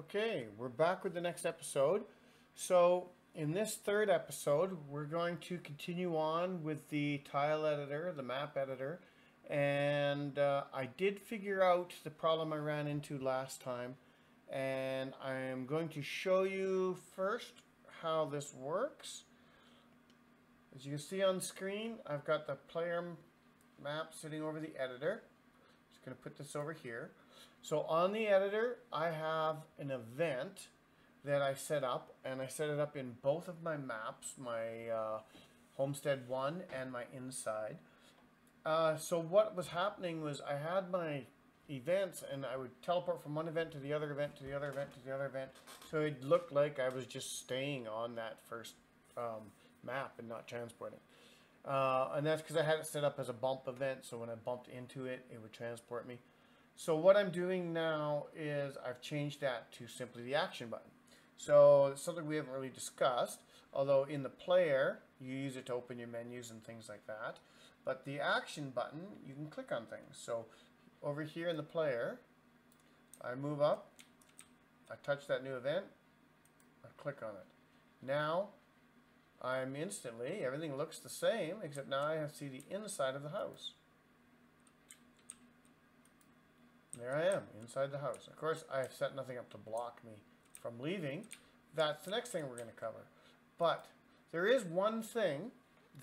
Okay, we're back with the next episode. So in this third episode, we're going to continue on with the tile editor, the map editor, and I did figure out the problem I ran into last time, and I am going to show you first how this works. As you can see on screen, I've got the player map sitting over the editor. Just going to put this over here. So on the editor, I have an event that I set up, and I set it up in both of my maps, my Homestead 1 and my Inside. So what was happening was I had my events, and I would teleport from one event to the other event to the other event to the other event. So it looked like I was just staying on that first map and not transporting. And that's because I had it set up as a bump event, so when I bumped into it, it would transport me. So what I'm doing now is I've changed that to simply the action button. So it's something we haven't really discussed, although in the player, you use it to open your menus and things like that. But the action button, you can click on things. So over here in the player, I move up, I touch that new event, I click on it. Now, I'm instantly, everything looks the same, except now I have to see the inside of the house. There I am, inside the house. Of course, I have set nothing up to block me from leaving. That's the next thing we're going to cover. But there is one thing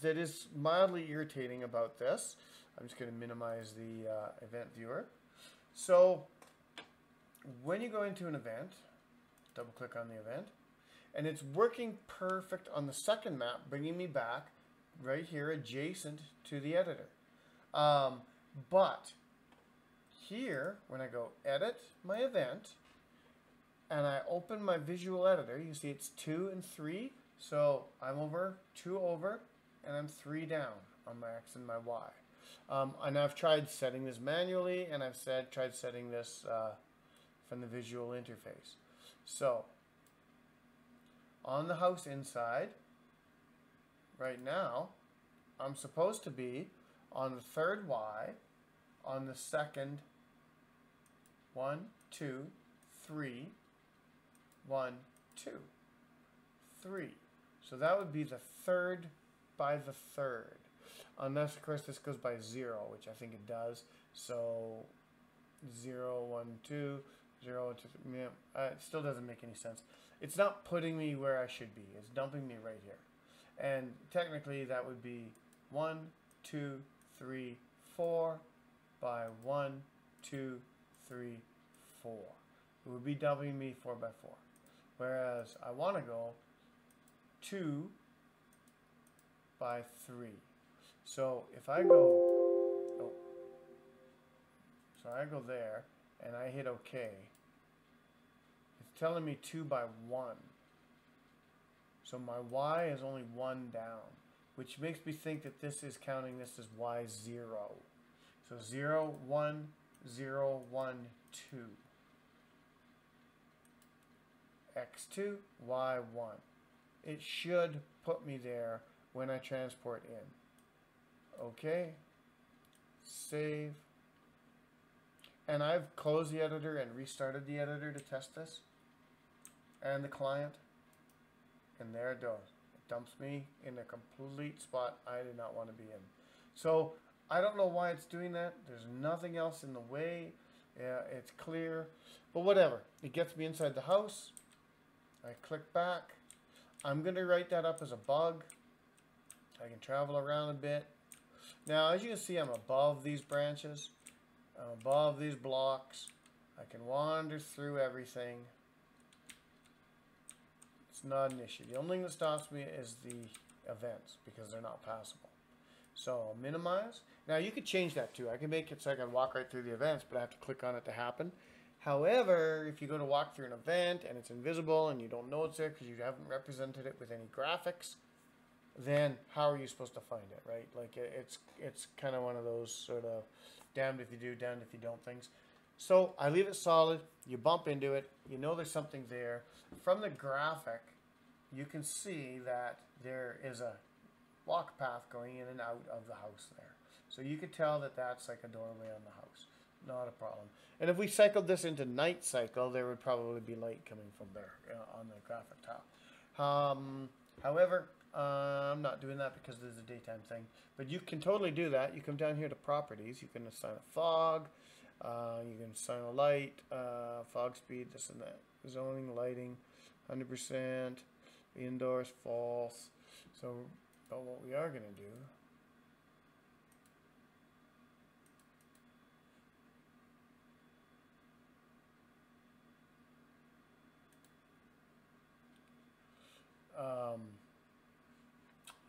that is mildly irritating about this. I'm just going to minimize the event viewer. So when you go into an event, double click on the event, and it's working perfect on the second map, bringing me back right here adjacent to the editor. But here, when I go edit my event, and I open my visual editor, you see it's 2 and 3. So I'm over, 2 over, and I'm 3 down on my X and my Y. And I've tried setting this manually, and I've tried setting this from the visual interface. So on the house inside, right now, I'm supposed to be on the third Y, on the second 1, 2, 3, 1, 2, 3. So that would be the third by the third. Unless, of course, this goes by 0, which I think it does. So 0, 1, 2, 0, 1, 2, 3. Yeah, it still doesn't make any sense. It's not putting me where I should be. It's dumping me right here. And technically, that would be 1, 2, 3, 4 by 1, 2, 3, 4. It would be dumping me 4 by 4. Whereas I want to go 2 by 3. So if I go, so I go there and I hit OK, it's telling me 2 by 1. So my Y is only 1 down, which makes me think that this is counting this as Y0. So 0, 1, 0, 1, 2. X2, Y1. It should put me there when I transport in. Okay. Save. And I've closed the editor and restarted the editor to test this. And the client. And there it goes. It dumps me in a complete spot I did not want to be in. So I don't know why it's doing that. There's nothing else in the way. Yeah, it's clear. But whatever. It gets me inside the house. I click back. I'm going to write that up as a bug. I can travel around a bit. Now, as you can see, I'm above these branches. I'm above these blocks. I can wander through everything. It's not an issue. The only thing that stops me is the events because they're not passable. So I'll minimize. Now you could change that too. I can make it so I can walk right through the events, but I have to click on it to happen. However, if you go to walk through an event and it's invisible and you don't know it's there because you haven't represented it with any graphics, then how are you supposed to find it, right? Like it's kind of one of those sort of damned if you do, damned if you don't things. So I leave it solid. You bump into it. You know there's something there. From the graphic, you can see that there is a walk path going in and out of the house there. So you could tell that that's like a doorway on the house. not a problem. And if we cycled this into night cycle, there would probably be light coming from there on the graphic tile. However, I'm not doing that because this is a daytime thing. But you can totally do that. You come down here to properties. You can assign a fog. You can assign a light, fog speed, this and that. Zoning, lighting, 100%, indoors, false. So, but what we are going to do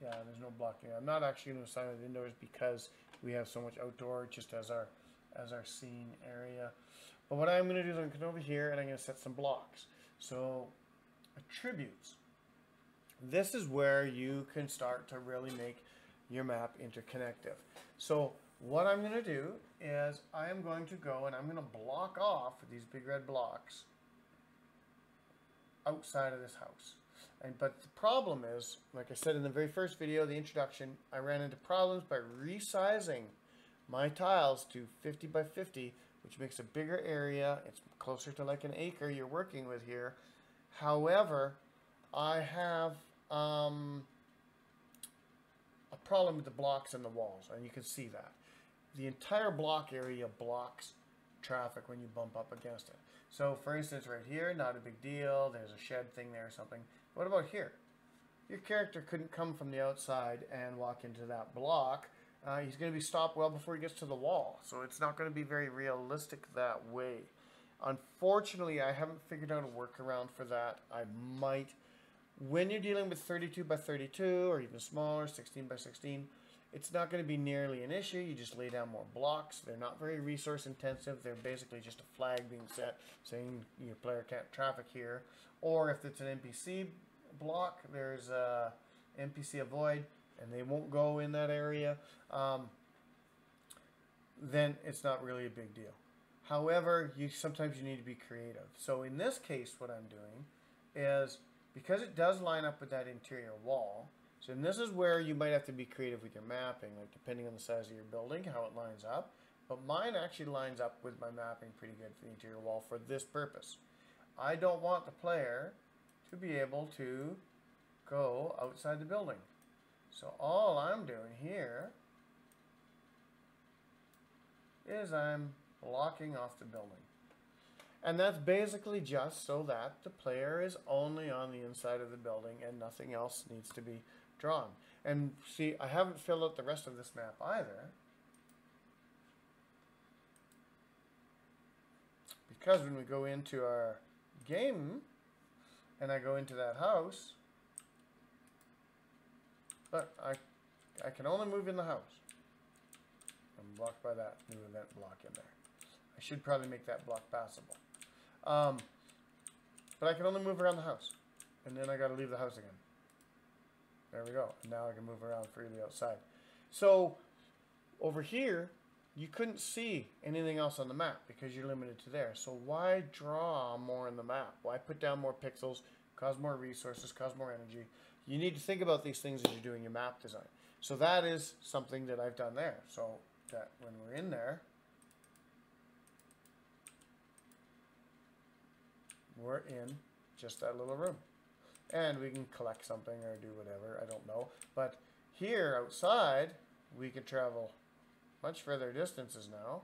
yeah, there's no blocking. I'm not actually going to assign it indoors because we have so much outdoor just as our scene area. But what I'm going to do is I'm going to come over here and I'm going to set some blocks. So attributes. This is where you can start to really make your map interconnective. So what I'm going to do is I am going to go and I'm going to block off these big red blocks outside of this house. But the problem is, like I said in the very first video, the introduction, I ran into problems by resizing my tiles to 50 by 50, which makes a bigger area. It's closer to like an acre you're working with here. However, I have a problem with the blocks and the walls, and you can see that. The entire block area blocks traffic when you bump up against it. So for instance, right here, not a big deal. There's a shed thing there or something. What about here? Your character couldn't come from the outside and walk into that block. He's going to be stopped well before he gets to the wall. So it's not going to be very realistic that way. Unfortunately, I haven't figured out a workaround for that. I might. When you're dealing with 32 by 32 or even smaller, 16 by 16, it's not going to be nearly an issue. You just lay down more blocks. They're not very resource intensive. They're basically just a flag being set saying your player can't traffic here. Or if it's an NPC block, there's a NPC avoid and they won't go in that area, then it's not really a big deal. However, sometimes you need to be creative. So in this case, what I'm doing is, because it does line up with that interior wall, so and this is where you might have to be creative with your mapping, like depending on the size of your building, how it lines up. But mine actually lines up with my mapping pretty good for the interior wall for this purpose. I don't want the player to be able to go outside the building. So all I'm doing here is I'm blocking off the building. And that's basically just so that the player is only on the inside of the building and nothing else needs to be drawn. And see, I haven't filled out the rest of this map either, because when we go into our game and I go into that house, look, I can only move in the house. I'm blocked by that new event block in there. I should probably make that block passable. But I can only move around the house. And then I got to leave the house again. There we go. And now I can move around freely outside. So over here, you couldn't see anything else on the map because you're limited to there. So why draw more in the map? Why put down more pixels, cause more resources, cause more energy? You need to think about these things as you're doing your map design. So that is something that I've done there. So that when we're in there, we're in just that little room. And we can collect something or do whatever, I don't know. But here outside, we can travel much further distances now.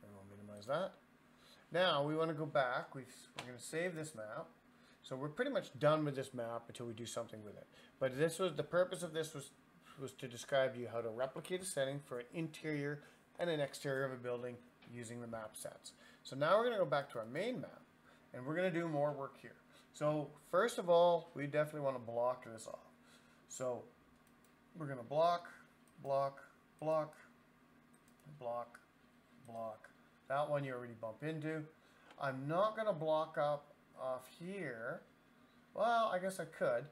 And we'll minimize that. Now we want to go back. We're going to save this map. So we're pretty much done with this map until we do something with it. But this was the purpose of this was to describe you how to replicate a setting for an interior and an exterior of a building using the map sets. So now we're going to go back to our main map and we're going to do more work here. So first of all, we definitely want to block this off. So we're going to block, block, block, block, block. That one you already bump into. I'm not going to block up off here. Well, I guess I could.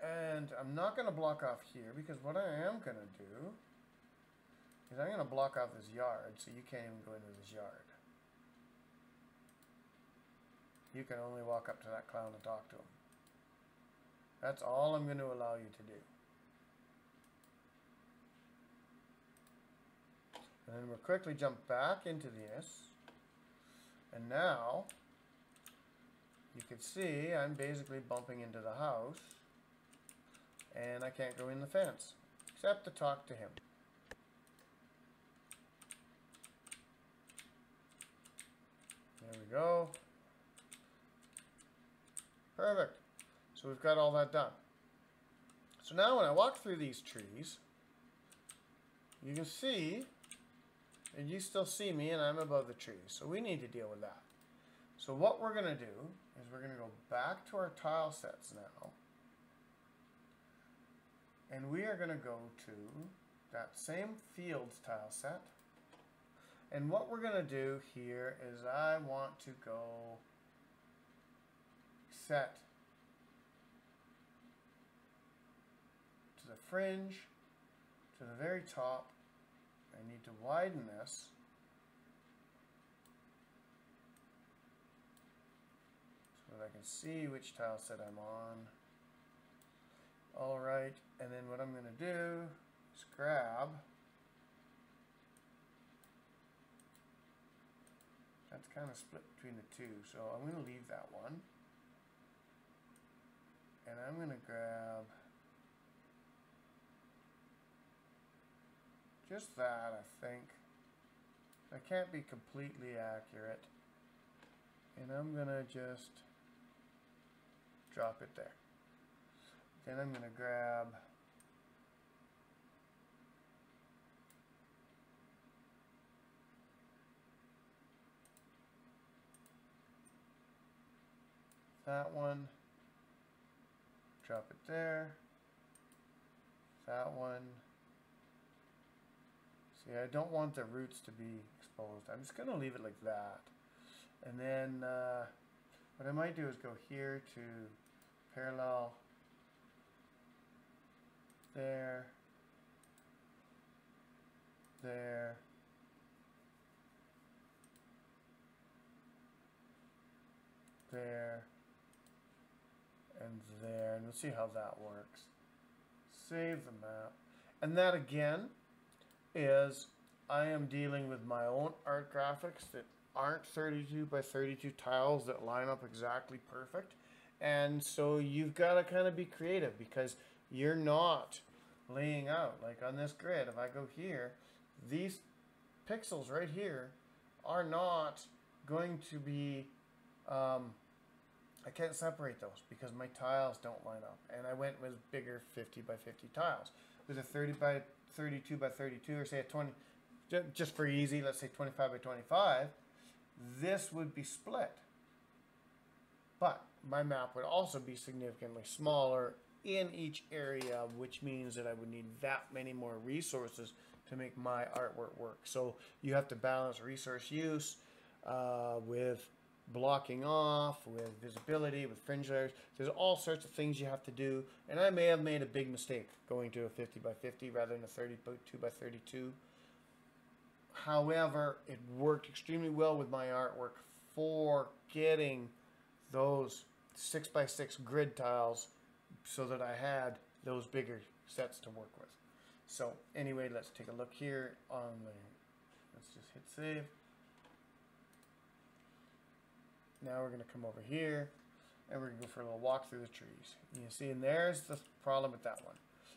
And I'm not going to block off here because what I am going to do is I'm going to block off this yard so you can't even go into this yard. you can only walk up to that clown and talk to him. That's all I'm going to allow you to do. And then we'll quickly jump back into this. And now, you can see I'm basically bumping into the house. And I can't go in the fence, except to talk to him. There we go. Perfect. So we've got all that done. So now when I walk through these trees, you can see, and you still see me, and I'm above the trees. So we need to deal with that. So what we're going to do is we're going to go back to our tile sets now. And we are going to go to that same fields tile set. And what we're going to do here is I want to go set to the fringe, to the very top. I need to widen this. So that I can see which tile set I'm on. Alright, and then what I'm going to do is grab, that's kind of split between the two, so I'm going to leave that one. And I'm going to grab just that, I think. I can't be completely accurate. And I'm going to just drop it there. Then I'm going to grab that one, drop it there, that one. See, I don't want the roots to be exposed. I'm just going to leave it like that. And then what I might do is go here to parallel there, there, there, and there, and we'll see how that works. Save the map. And that again is I am dealing with my own art graphics that aren't 32 by 32 tiles that line up exactly perfect. And so you've got to kind of be creative because you're not laying out like on this grid. If I go here, these pixels right here are not going to be I can't separate those because my tiles don't line up, and I went with bigger 50 by 50 tiles. With a 30 by 32 by 32, or say a 20, just for easy, let's say 25 by 25, this would be split. But my map would also be significantly smaller in each area, which means that I would need that many more resources to make my artwork work. So you have to balance resource use with blocking off, with visibility, with fringe layers. There's all sorts of things you have to do, and I may have made a big mistake going to a 50 by 50 rather than a 32 by 32. However, it worked extremely well with my artwork for getting those 6 by 6 grid tiles so that I had those bigger sets to work with. So anyway, let's take a look here on the, let's just hit save. Now we're going to come over here and we're going to go for a little walk through the trees. You see, and there's the problem with that one.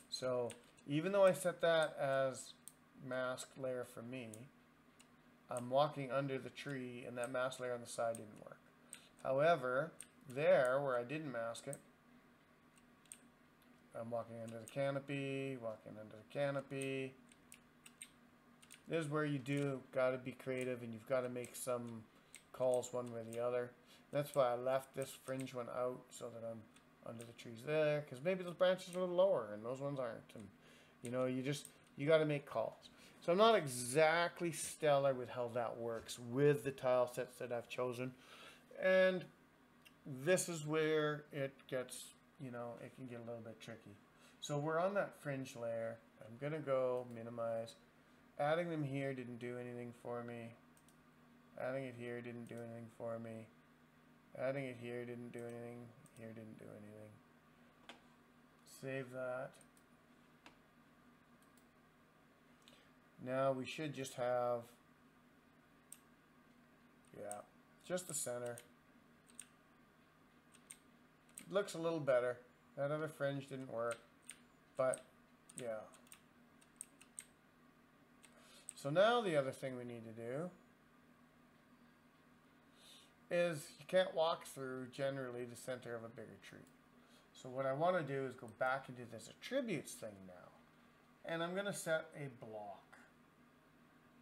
So even though I set that as mask layer for me, I'm walking under the tree and that mask layer on the side didn't work. However, there where I didn't mask it, I'm walking under the canopy, walking under the canopy. This is where you do got to be creative and you've got to make some calls one way or the other. That's why I left this fringe one out so that I'm under the trees there, because maybe those branches are a little lower and those ones aren't, and you know, you got to make calls. So I'm not exactly stellar with how that works with the tile sets that I've chosen, and this is where it gets, you know, it can get a little bit tricky. So we're on that fringe layer. I'm gonna go minimize. Adding them here didn't do anything for me. Adding it here didn't do anything for me. Adding it here didn't do anything. Here didn't do anything. Save that. Now we should just have, yeah, just the center. Looks a little better. That other fringe didn't work, but yeah. So now the other thing we need to do is you can't walk through generally the center of a bigger tree. So what I want to do is go back into this attributes thing now. And I'm going to set a block.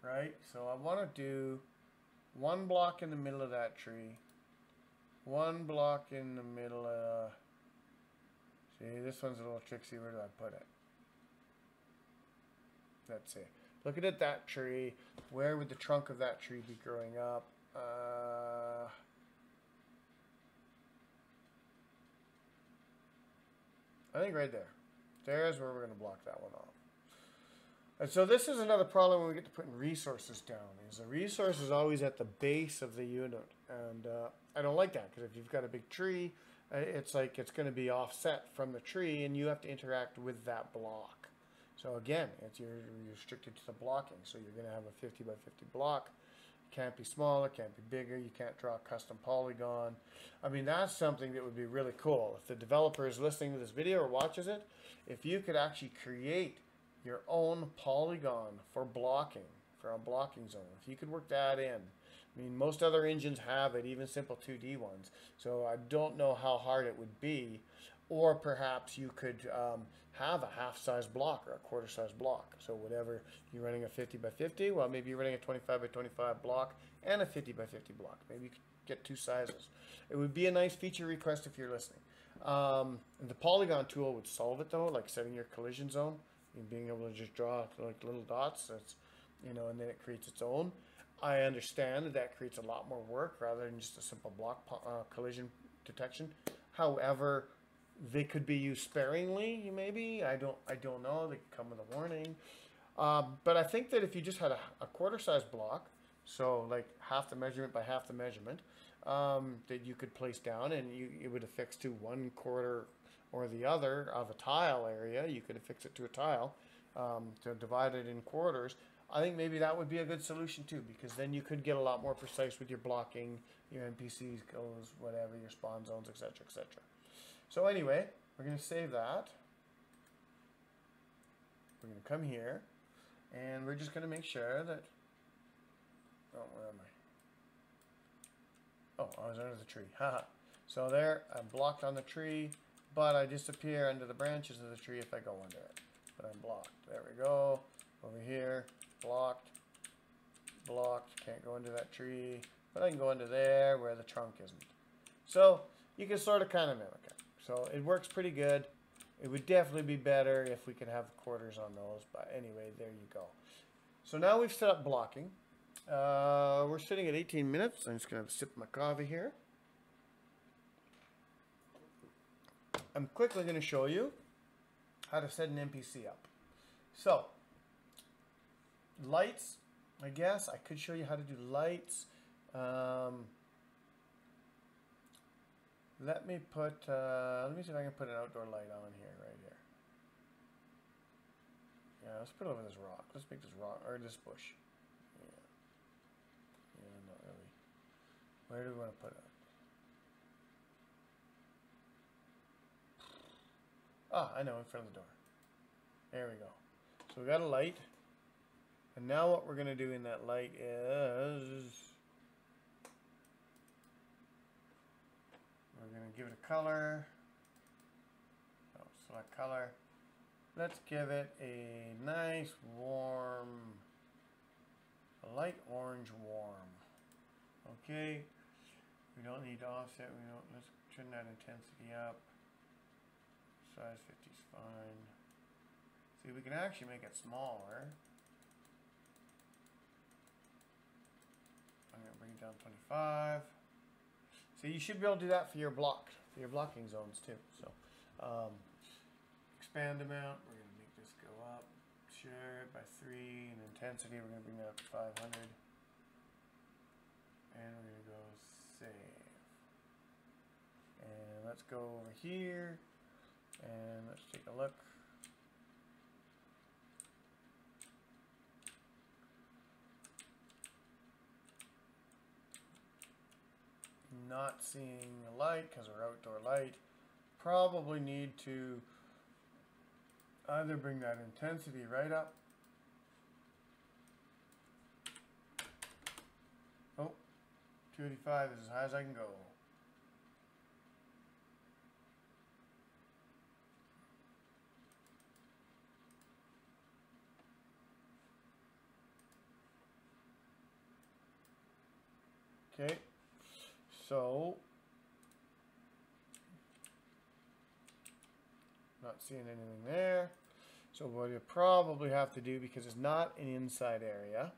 Right? So I want to do one block in the middle of that tree. One block in the middle of... See, this one's a little tricksy. Where do I put it? Let's see. Looking at that tree, where would the trunk of that tree be growing up? I think right there. There's where we're going to block that one off. And so this is another problem when we get to putting resources down, is the resource is always at the base of the unit. And I don't like that, because if you've got a big tree, it's like it's going to be offset from the tree, and you have to interact with that block. So again, you're restricted to the blocking. So you're going to have a 50 by 50 block. It can't be smaller, can't be bigger. You can't draw a custom polygon. I mean, that's something that would be really cool. If the developer is listening to this video or watches it, if you could actually create your own polygon for blocking, for a blocking zone, if you could work that in. I mean, most other engines have it, even simple 2D ones. So I don't know how hard it would be. Or perhaps you could have a half-size block or a quarter-size block. So whatever, you're running a 50 by 50, well, maybe you're running a 25 by 25 block and a 50 by 50 block. Maybe you could get two sizes. It would be a nice feature request if you're listening. The polygon tool would solve it, though, like setting your collision zone and being able to just draw like little dots. That's, you know, and then it creates its own. I understand that that creates a lot more work rather than just a simple block collision detection. However, they could be used sparingly, maybe. I don't know. They could come with a warning. But I think that if you just had a quarter-size block, so like half the measurement by half the measurement, that you could place down, and it would affix to one quarter or the other of a tile area. You could affix it to a tile to divide it in quarters. I think maybe that would be a good solution too, because then you could get a lot more precise with your blocking, your NPCs, goes, whatever, your spawn zones, etc., etc. So anyway, we're going to save that. We're going to come here, and we're just going to make sure that... Oh, where am I? Oh, I was under the tree. Haha. So there, I'm blocked on the tree, but I disappear under the branches of the tree if I go under it. But I'm blocked. There we go. Over here, blocked, blocked. Can't go into that tree, but I can go into there where the trunk isn't. So you can sort of kind of mimic it. So it works pretty good. It would definitely be better if we could have quarters on those. But anyway, there you go. So now we've set up blocking. We're sitting at 18 minutes. I'm just going to sip my coffee here. I'm quickly going to show you how to set an NPC up. So, lights, I guess. I could show you how to do lights. Let me see if I can put an outdoor light on here, right here. Yeah, let's put it over this rock. Let's make this rock, or this bush. Yeah. Yeah, not really. Where do we want to put it? Ah, I know, in front of the door. There we go. So we got a light. And now what we're going to do in that light is... we're going to give it a color. So select color. Let's give it a nice warm, a light orange warm. Okay. We don't need to offset. Let's turn that intensity up. Size 50 is fine. See, we can actually make it smaller. I'm going to bring it down 25. So you should be able to do that for your blocking zones too. So expand amount, we're going to make this go up. Share it by 3, and intensity, we're going to bring that up to 500. And we're going to go save. let's go over here and let's take a look. Not seeing a light because we're outdoor light. Probably need to either bring that intensity right up. Oh, 285 is as high as I can go. Okay, so not seeing anything there. So what you probably have to do, because it's not an inside area,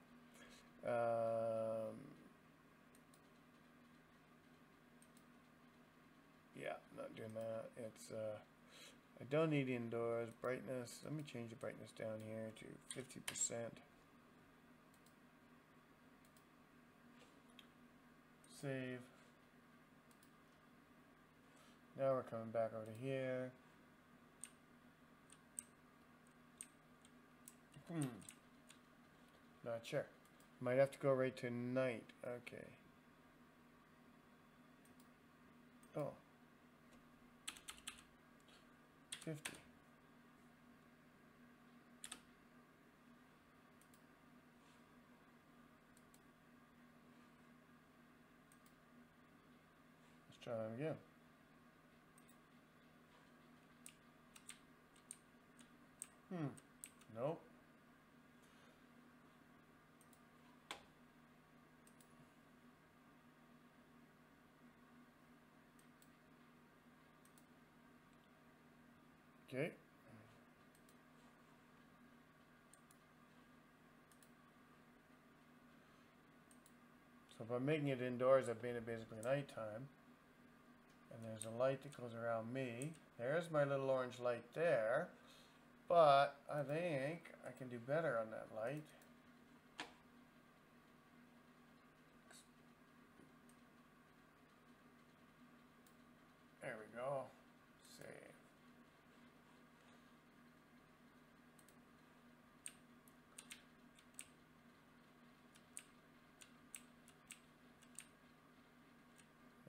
yeah, not doing that. It's I don't need indoors. Brightness, let me change the brightness down here to 50%. Save. Now we're coming back over to here. Not sure. Might have to go right to night. Okay. Oh. 50. Let's try that again. Nope. Okay. So if I'm making it indoors, I've made it basically nighttime. And there's a light that goes around me. There's my little orange light there. But I think I can do better on that light. There we go. Save.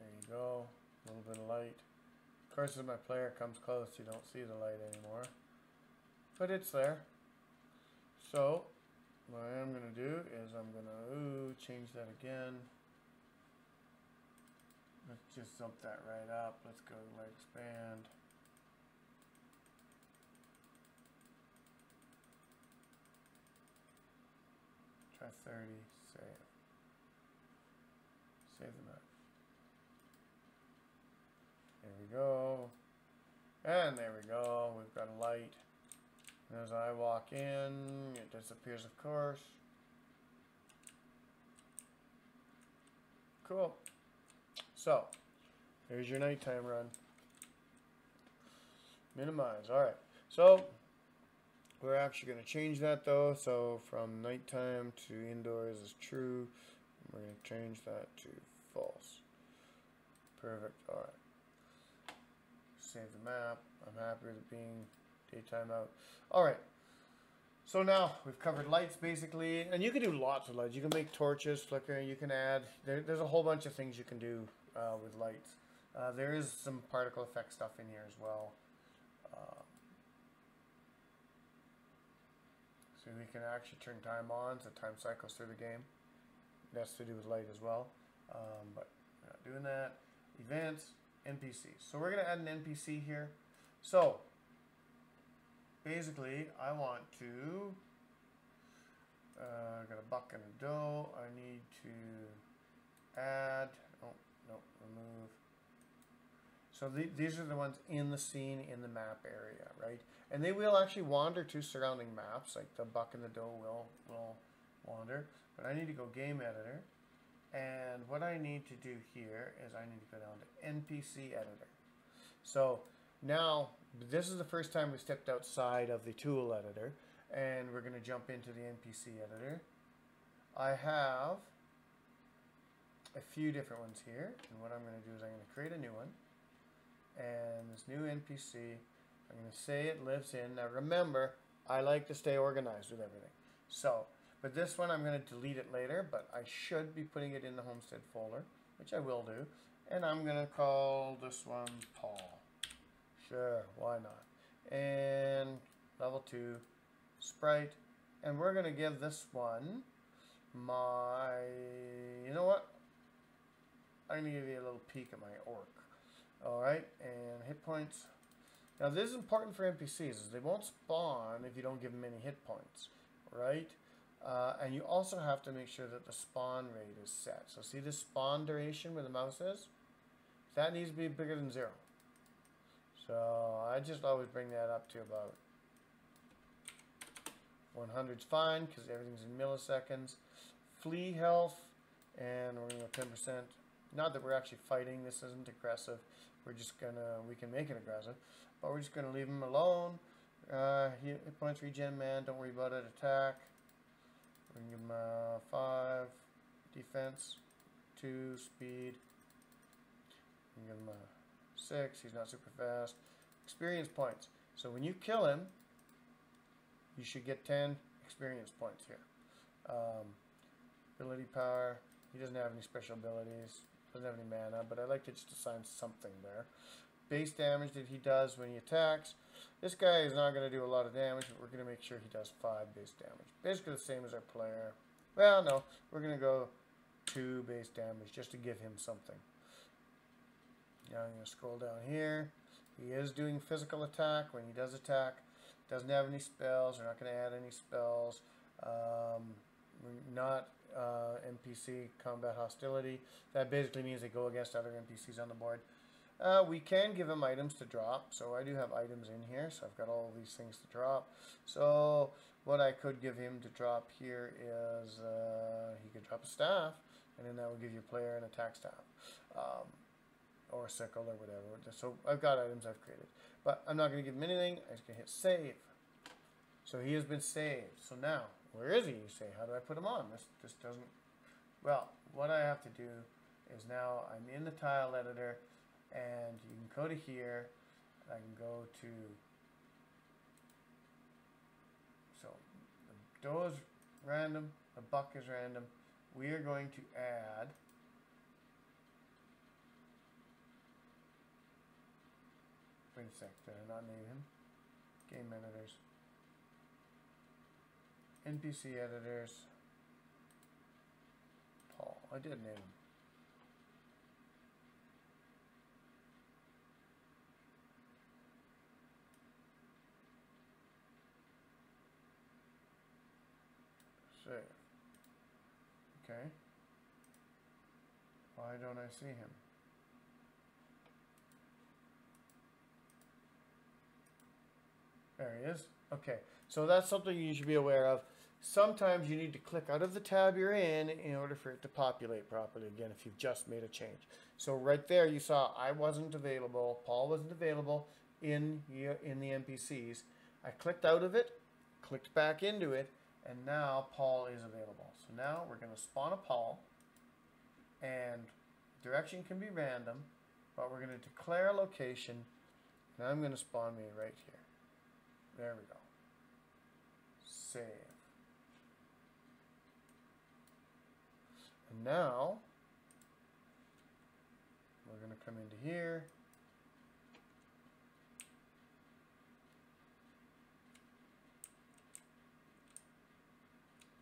There you go. A little bit of light. Of course, as my player comes close, you don't see the light anymore. But it's there. So, what I am going to do is I'm going to change that again. Let's just zump that right up. Let's go to light expand. Try 30. Save. Save the map. There we go. And there we go. We've got a light. And as I walk in, it disappears, of course. Cool. So, there's your nighttime run. Minimize. Alright. So, we're actually going to change that though. So, from nighttime to indoors is true. We're going to change that to false. Perfect. Alright. Save the map. I'm happy with it being daytime out. Alright. So now we've covered lights basically, and you can do lots of lights. You can make torches, flicker, you can add, there's a whole bunch of things you can do with lights. There is some particle effect stuff in here as well. So we can actually turn time on, so time cycles through the game. That's to do with light as well. But we're not doing that. Events, NPCs. So we're going to add an NPC here. So basically, I want to, got a buck and a dough. I need to add, oh, no, remove. So these are the ones in the scene, in the map area, right? And they will actually wander to surrounding maps, like the buck and the dough will wander. But I need to go game editor. And what I need to do here is I need to go down to NPC editor. So now, this is the first time we stepped outside of the tool editor, and we're going to jump into the NPC editor. I have a few different ones here, and what I'm going to do is I'm going to create a new one, and this new NPC, I'm going to say it lives in. Now remember, I like to stay organized with everything. So, but this one I'm going to delete it later, but I should be putting it in the homestead folder, which I will do. And I'm going to call this one Paul. Sure, why not? And level 2, sprite. And we're going to give this one my, you know what? I'm going to give you a little peek at my orc. Alright, and hit points. Now this is important for NPCs, is they won't spawn if you don't give them any hit points. Right? And you also have to make sure that the spawn rate is set. So see this spawn duration where the mouse is? That needs to be bigger than 0. So I just always bring that up to about 100 is fine because everything's in milliseconds. Flee health, and we're going to go 10%. Not that we're actually fighting. This isn't aggressive. We're just gonna, we can make it aggressive, but we're just gonna leave him alone. Hit points regen, man. Don't worry about it. Attack. We can give him 5 defense, 2 speed. We can give him 6. He's not super fast. Experience points. So when you kill him, you should get 10 experience points here. Ability power. He doesn't have any special abilities. Doesn't have any mana, but I like to just assign something there. Base damage that he does when he attacks. This guy is not going to do a lot of damage, but we're going to make sure he does 5 base damage. Basically the same as our player. Well, no. We're going to go 2 base damage just to give him something. Now I'm going to scroll down here. He is doing physical attack when he does attack. Doesn't have any spells. We're not going to add any spells. Not NPC combat hostility. That basically means they go against other NPCs on the board. We can give him items to drop. So I do have items in here. So I've got all these things to drop. So what I could give him to drop here is he could drop a staff. And then that will give your player an attack staff. Or a sickle or whatever. So I've got items I've created. But I'm not going to give him anything. I'm just going to hit save. So he has been saved. So now, where is he, you say? How do I put him on? This doesn't... Well, what I have to do is now I'm in the tile editor, and you can go to here, and I can go to... So, the doe is random, the buck is random. We are going to add... Wait a sec, did I not name him? Game editors. NPC editors. Paul. I did name him. Save. Okay. Why don't I see him? There he is. Okay, so that's something you should be aware of. Sometimes you need to click out of the tab you're in order for it to populate properly again if you've just made a change. So right there you saw I wasn't available, Paul wasn't available in the NPCs. I clicked out of it, clicked back into it, and now Paul is available. So now we're going to spawn a Paul, and direction can be random, but we're going to declare a location, and I'm going to spawn me right here. There we go. Save. And now, we're going to come into here.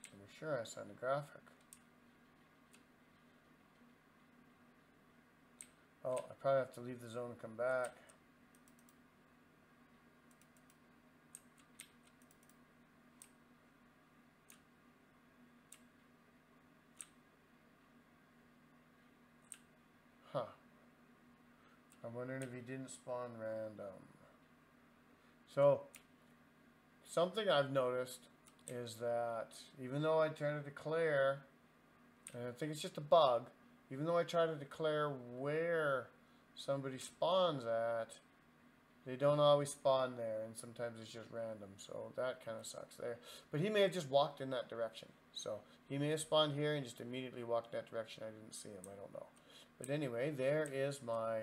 To make sure I send a graphic. Oh, I probably have to leave the zone and come back. Huh. I'm wondering if he didn't spawn random. So, something I've noticed is that even though I try to declare, and I think it's just a bug, even though I try to declare where somebody spawns at, they don't always spawn there, and sometimes it's just random, so that kind of sucks there. But he may have just walked in that direction. So, he may have spawned here and just immediately walked in that direction. I didn't see him, I don't know. But anyway, there is my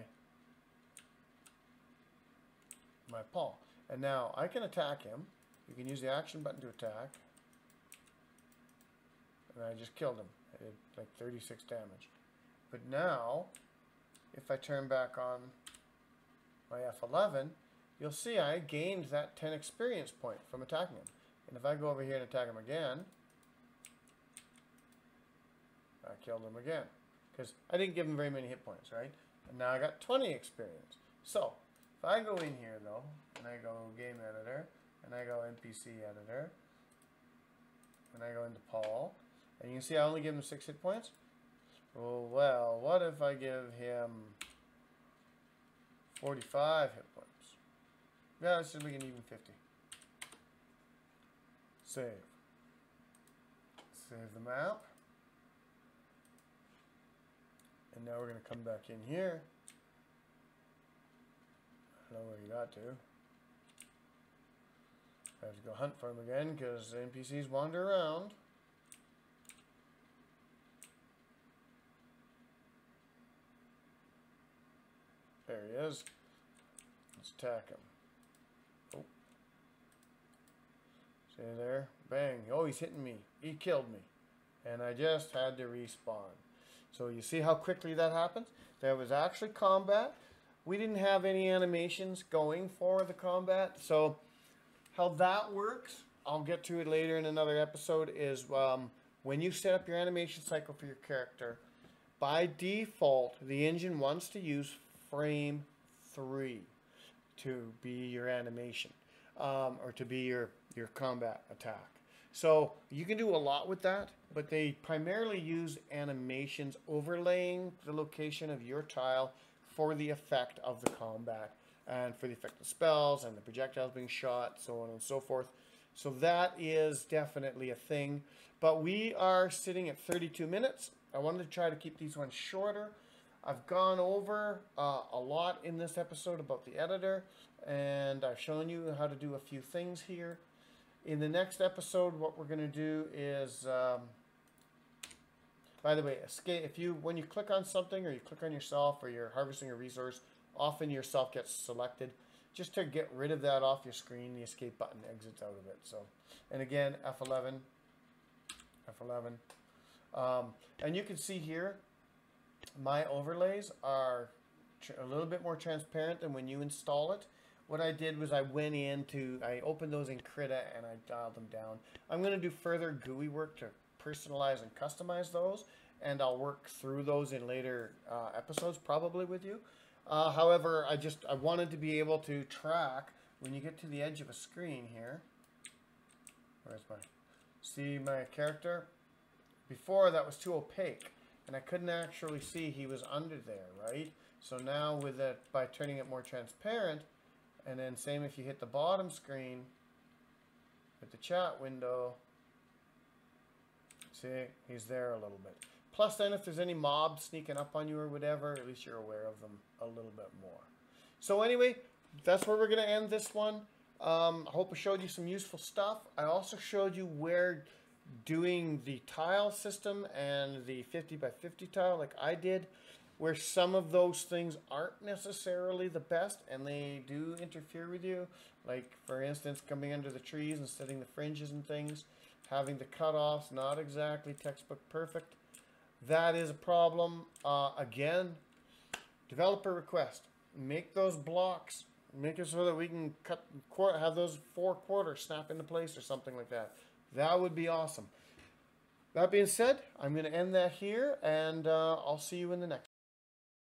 my paw. And now I can attack him. You can use the action button to attack. And I just killed him. I did like 36 damage. But now, if I turn back on my F11, you'll see I gained that 10 experience point from attacking him. And if I go over here and attack him again, I killed him again. Because I didn't give him very many hit points, right? And now I got 20 experience. So, if I go in here though, and I go Game Editor, and I go NPC Editor, and I go into Paul, and you can see I only give him 6 hit points. Oh, well, what if I give him 45 hit points? Yeah, let's just make it even 50. Save. Save the map. And now we're going to come back in here. I don't know where you got to. I have to go hunt for him again because NPCs wander around. There he is. Let's attack him. Oh. See there? Bang. Oh, he's hitting me. He killed me. And I just had to respawn. So you see how quickly that happens? There was actually combat. We didn't have any animations going for the combat. So how that works, I'll get to it later in another episode, is when you set up your animation cycle for your character, by default, the engine wants to use frame 3 to be your animation, or to be your combat attack. So you can do a lot with that, but they primarily use animations overlaying the location of your tile for the effect of the combat and for the effect of spells and the projectiles being shot, so on and so forth. So that is definitely a thing. But we are sitting at 32 minutes. I wanted to try to keep these ones shorter. I've gone over a lot in this episode about the editor, and I've shown you how to do a few things here. In the next episode, what we're going to do is, by the way, escape. When you click on something, or you click on yourself, or you're harvesting a resource, often yourself gets selected. Just to get rid of that off your screen, the escape button exits out of it. So, and again, F11, F11, and you can see here, my overlays are a little bit more transparent than when you install it. What I did was I opened those in Krita and I dialed them down. I'm going to do further GUI work to personalize and customize those, and I'll work through those in later episodes, probably with you. However, I wanted to be able to track when you get to the edge of a screen here. See my character? Before that was too opaque, and I couldn't actually see he was under there, right? So now with it, by turning it more transparent, and then same if you hit the bottom screen, hit the chat window, see, he's there a little bit. Plus then if there's any mobs sneaking up on you or whatever, at least you're aware of them a little bit more. So anyway, that's where we're going to end this one. I hope I showed you some useful stuff. I also showed you where doing the tile system and the 50 by 50 tile like I did, where some of those things aren't necessarily the best and they do interfere with you. Like for instance, coming under the trees and setting the fringes and things, having the cutoffs not exactly textbook perfect. That is a problem. Again, developer request. Make those blocks. Make it so that we can have those 4 quarters snap into place or something like that. That would be awesome. That being said, I'm going to end that here, and I'll see you in the next